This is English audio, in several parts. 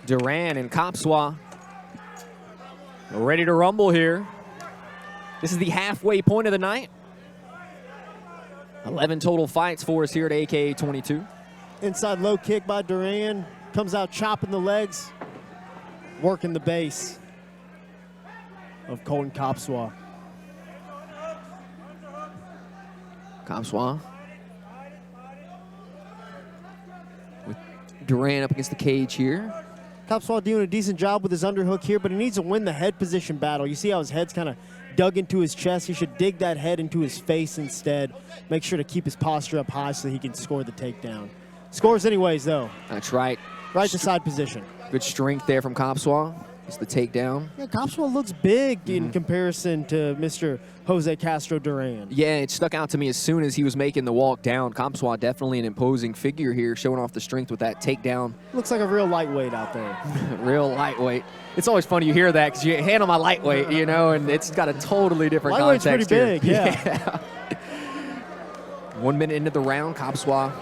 Duran and Kopszywa ready to rumble here. This is the halfway point of the night. 11 total fights for us here at AKA 22. Inside low kick by Duran. Comes out chopping the legs. Working the base of Colton Kopszywa. Kopszywa with Duran up against the cage here. Kopszywa doing a decent job with his underhook here, but he needs to win the head position battle. You see how his head's kind of dug into his chest. He should dig that head into his face instead. Make sure to keep his posture up high so he can score the takedown. Scores anyways, though. That's right. Right to side position. Good strength there from Kopszywa. It's the takedown. Yeah, Kopszywa looks big in comparison to Mr. Jose Castro Duran. Yeah, it stuck out to me as soon as he was making the walk down. Kopszywa definitely an imposing figure here, showing off the strength with that takedown. Looks like a real lightweight out there. Real lightweight. It's always funny you hear that because you handle my lightweight, you know, and it's got a totally different Lightweight's context pretty big, here. yeah. 1 minute into the round, Kopszywa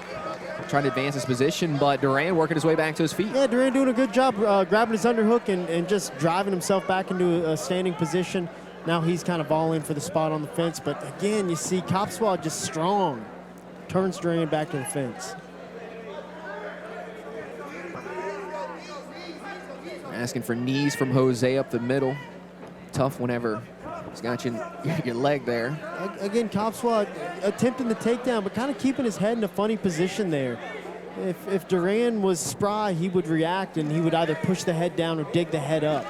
trying to advance his position, but Duran working his way back to his feet. Yeah, Duran doing a good job grabbing his underhook and just driving himself back into a standing position. Now he's kind of all in for the spot on the fence, but again, you see Kopszywa just strong. Turns Duran back to the fence. Asking for knees from Jose up the middle. Tough whenever he's got you in your leg there. Again, Kopszywa attempting the takedown, but kind of keeping his head in a funny position there. If Duran was spry, he would react and he would either push the head down or dig the head up.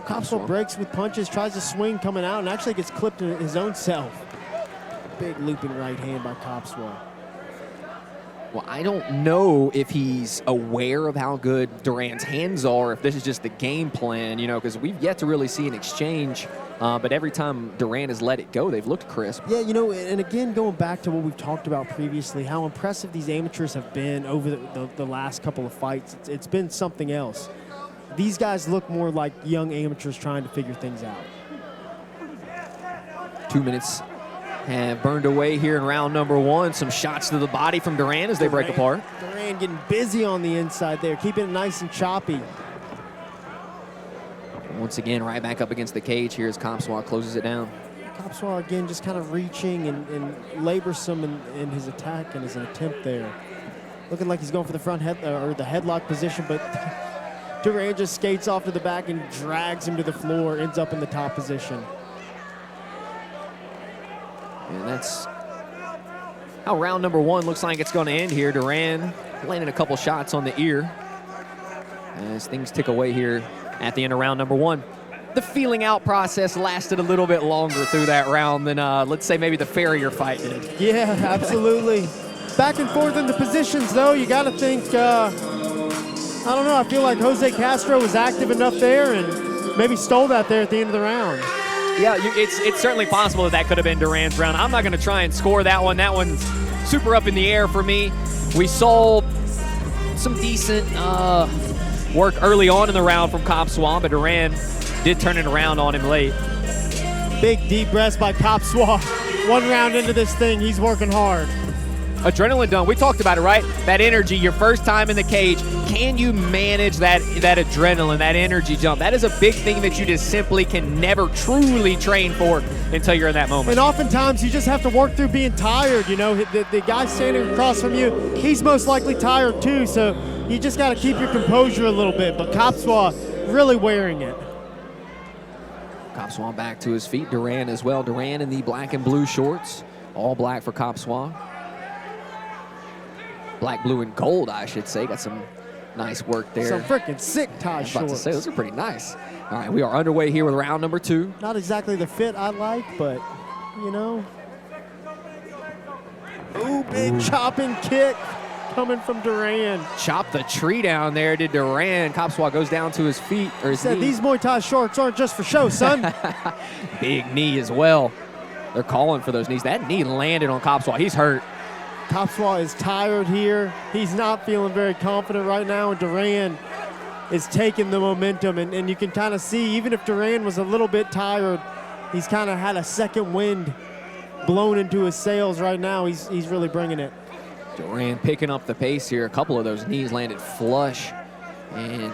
Kopszywa breaks with punches, tries to swing coming out, and actually gets clipped in his own self. Big looping right hand by Kopszywa. Well, I don't know if he's aware of how good Duran's hands are, if this is just the game plan, you know, because we've yet to really see an exchange. But every time Duran has let it go, they've looked crisp. Yeah, you know, and again, going back to what we've talked about previously, how impressive these amateurs have been over the last couple of fights. It's been something else. These guys look more like young amateurs trying to figure things out. 2 minutes have burned away here in round number one. Some shots to the body from Duran as they break apart. Duran getting busy on the inside there, keeping it nice and choppy. Once again, right back up against the cage here as Kopszywa closes it down. Kopszywa again just kind of reaching and laborsome in his attack and his attempt there. Looking like he's going for the front head or the headlock position, but Duran just skates off to the back and drags him to the floor, ends up in the top position. And that's how round number one looks like it's going to end here. Duran landing a couple shots on the ear as things tick away here at the end of round number one. The feeling out process lasted a little bit longer through that round than, let's say, maybe the Farrier fight did. Yeah, absolutely. Back and forth in the positions, though. You got to think, I don't know, I feel like Jose Castro was active enough there and maybe stole that there at the end of the round. Yeah, it's certainly possible that could have been Duran's round. I'm not going to try and score that one. That one's super up in the air for me. We saw some decent work early on in the round from Kopszywa, but Duran did turn it around on him late. Big deep breaths by Kopszywa. 1 round into this thing, he's working hard. Adrenaline dump. We talked about it, right? That energy, your first time in the cage. Can you manage that adrenaline, that energy jump? That is a big thing that you just simply can never truly train for until you're in that moment. And oftentimes you just have to work through being tired, you know. The guy standing across from you, he's most likely tired too, so you just got to keep your composure a little bit. But Kopszywa really wearing it. Kopszywa back to his feet. Duran as well. Duran in the black and blue shorts. All black for Kopszywa. Black, blue, and gold, I should say. Got some nice work there. Some freaking sick tie shorts. I was about to say, those are pretty nice. All right, we are underway here with round number two. Not exactly the fit I like, but, you know. Ooh, big chopping kick coming from Duran. Chopped the tree down there, did Duran. Kopszywa goes down to his feet, or his knee. These Muay Thai shorts aren't just for show, son. Big knee as well. They're calling for those knees. That knee landed on Kopszywa. He's hurt. Kopszywa is tired here. He's not feeling very confident right now, and Duran is taking the momentum. And you can kind of see, even if Duran was a little bit tired, he's kind of had a second wind blown into his sails right now. He's really bringing it. Duran picking up the pace here. A couple of those knees landed flush And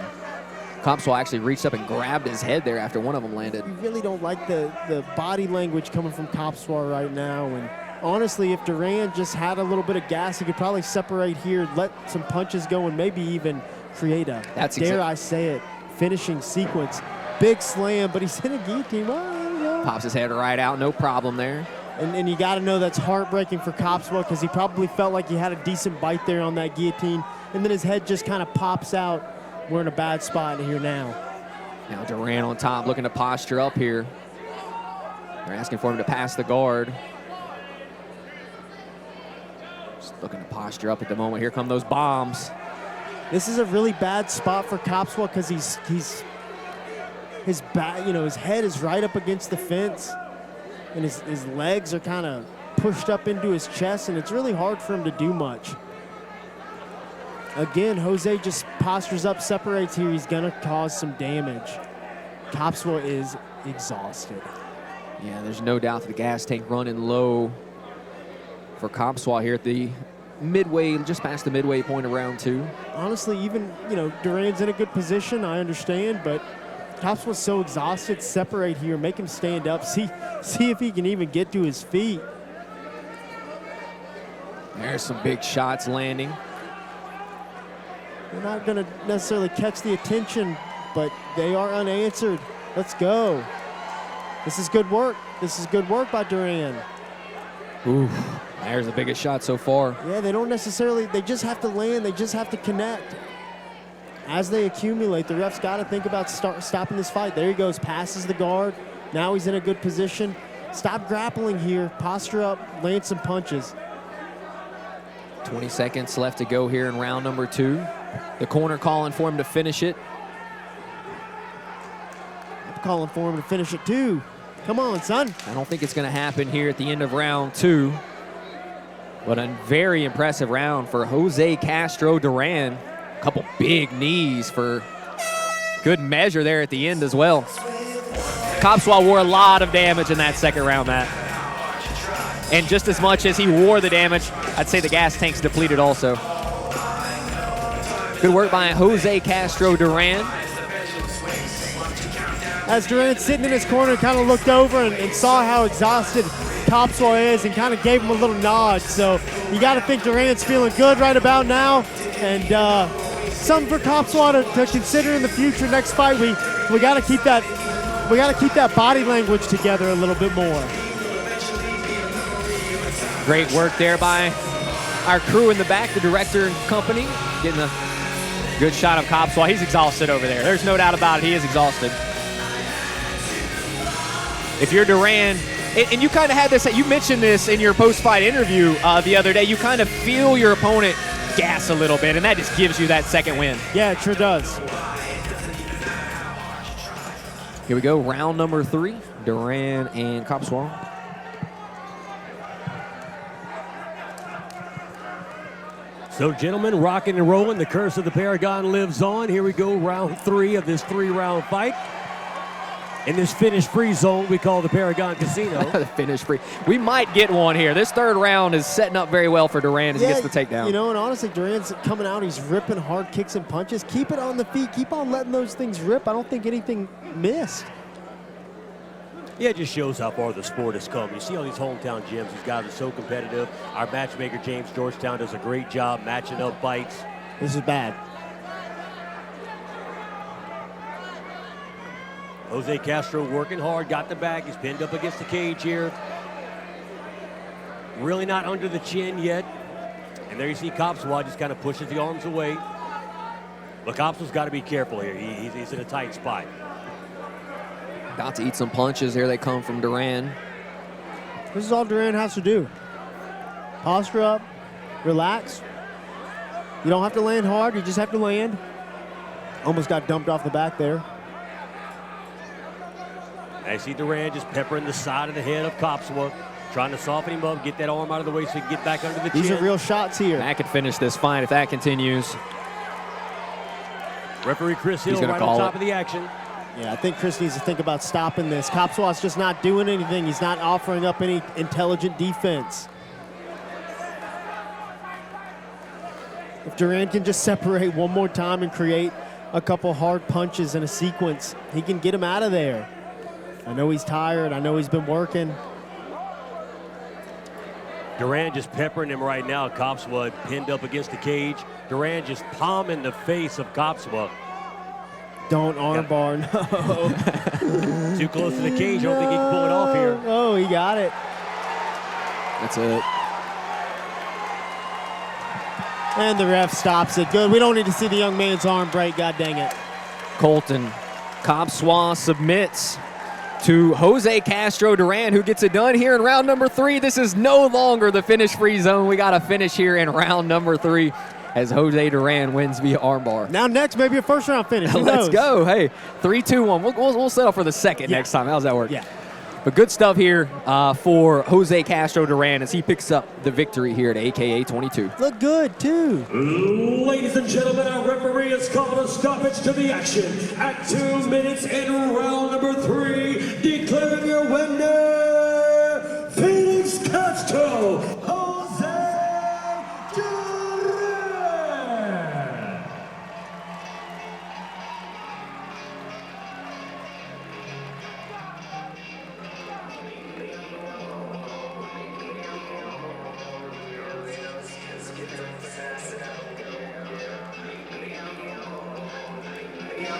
Kopszywa actually reached up and grabbed his head there after one of them landed. You really don't like the body language coming from Kopszywa right now. And honestly, if Duran just had a little bit of gas, he could probably separate here, let some punches go, and maybe even create a, dare I say it, finishing sequence. Big slam, but he's in a guillotine. Well, pops his head right out, no problem there. And you got to know that's heartbreaking for Kopszywa because he probably felt like he had a decent bite there on that guillotine, and then his head just kind of pops out. We're in a bad spot here now. Now Duran on top, looking to posture up here. They're asking for him to pass the guard. Just looking to posture up at the moment. Here come those bombs. This is a really bad spot for Kopszywa because his back, his head is right up against the fence, and his legs are kind of pushed up into his chest, and it's really hard for him to do much. Again, Jose just postures up, separates here. He's gonna cause some damage. Kopszywa is exhausted. Yeah, there's no doubt the gas tank running low for Kopszywa here at the midway, just past the midway point of round 2. Honestly, even, Duran's in a good position, I understand, but Kopszywa's so exhausted. Separate here, make him stand up, see if he can even get to his feet. There's some big shots landing. They're not going to necessarily catch the attention, but they are unanswered. Let's go. This is good work. This is good work by Duran. Ooh, there's the biggest shot so far. Yeah, they don't necessarily, they just have to land. They just have to connect. As they accumulate, the ref's got to think about stopping this fight. There he goes, passes the guard. Now he's in a good position. Stop grappling here. Posture up, land some punches. 20 seconds left to go here in round number 2. The corner calling for him to finish it. I'm calling for him to finish it too. Come on, son. I don't think it's going to happen here at the end of round 2. But a very impressive round for Jose Castro Duran. A couple big knees for good measure there at the end as well. Kopszywa wore a lot of damage in that second round, Matt. And just as much as he wore the damage, I'd say the gas tank's depleted also. Good work by Jose Castro Duran. As Duran's sitting in his corner, kind of looked over and saw how exhausted Kopszywa is and kind of gave him a little nod. So you got to think Duran's feeling good right about now. And something for Kopszywa to consider in the future. Next fight, we got to keep that body language together a little bit more. Great work there by our crew in the back, the director and company, getting a good shot of Kopszywa. He's exhausted over there. There's no doubt about it. He is exhausted. If you're Duran, and you kind of had this, you mentioned this in your post-fight interview the other day, you kind of feel your opponent gas a little bit, and that just gives you that second win. Yeah, it sure does. Here we go, round number 3, Duran and Kopszywa. So, gentlemen, rocking and rolling. The curse of the Paragon lives on. Here we go, round 3 of this 3-round fight. In this finish-free zone we call the Paragon Casino. The finish-free. We might get one here. This third round is setting up very well for Duran as he gets the takedown. And honestly, Duran's coming out. He's ripping hard kicks and punches. Keep it on the feet. Keep on letting those things rip. I don't think anything missed. Yeah, it just shows how far the sport has come. You see all these hometown gyms. These guys are so competitive. Our matchmaker, James Georgetown, does a great job matching up fights. This is bad. Jose Castro working hard, got the back. He's pinned up against the cage here. Really not under the chin yet. And there you see Kopszywa just kind of pushes the arms away. But Kopszywa's got to be careful here. He's in a tight spot. About to eat some punches. Here they come from Duran. This is all Duran has to do. Posture up, relax. You don't have to land hard, you just have to land. Almost got dumped off the back there. I see Duran just peppering the side of the head of Kopszywa, trying to soften him up, get that arm out of the way so he can get back under the chin. These are real shots here. That could finish this fight if that continues. Referee Chris Hill right on top of the action. Yeah, I think Chris needs to think about stopping this. Kopszywa's just not doing anything. He's not offering up any intelligent defense. If Duran can just separate one more time and create a couple hard punches in a sequence, he can get him out of there. I know he's tired. I know he's been working. Duran just peppering him right now. Kopszywa pinned up against the cage. Duran just palming the face of Kopszywa. Don't armbar, no. Too close to the cage. I don't think he can pull it off here. Oh, he got it. That's it. And the ref stops it. Good. We don't need to see the young man's arm break. God dang it. Colton. Kopszywa submits to Jose Castro Duran, who gets it done here in round number 3. This is no longer the finish-free zone. We got a finish here in round number 3 as Jose Duran wins via armbar. Now next, maybe a first-round finish. Who Let's knows? go. Hey, 3-2-1. We'll settle for the second next time. How's that work? Yeah. But good stuff here for Jose Castro Duran as he picks up the victory here at AKA 22. Look good, too. Ladies and gentlemen, our referee has called a stoppage to the action at 2 minutes in round number 3, declaring your winner, Phoenix Castro, Jose Duran.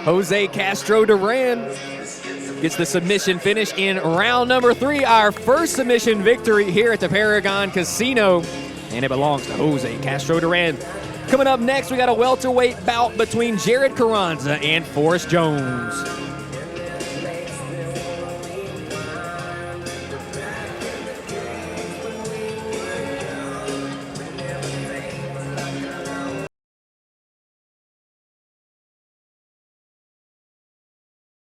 Jose Castro Duran gets the submission finish in round number 3. Our first submission victory here at the Paragon Casino, and it belongs to Jose Castro Duran. Coming up next, we got a welterweight bout between Jared Carranza and Forrest Jones.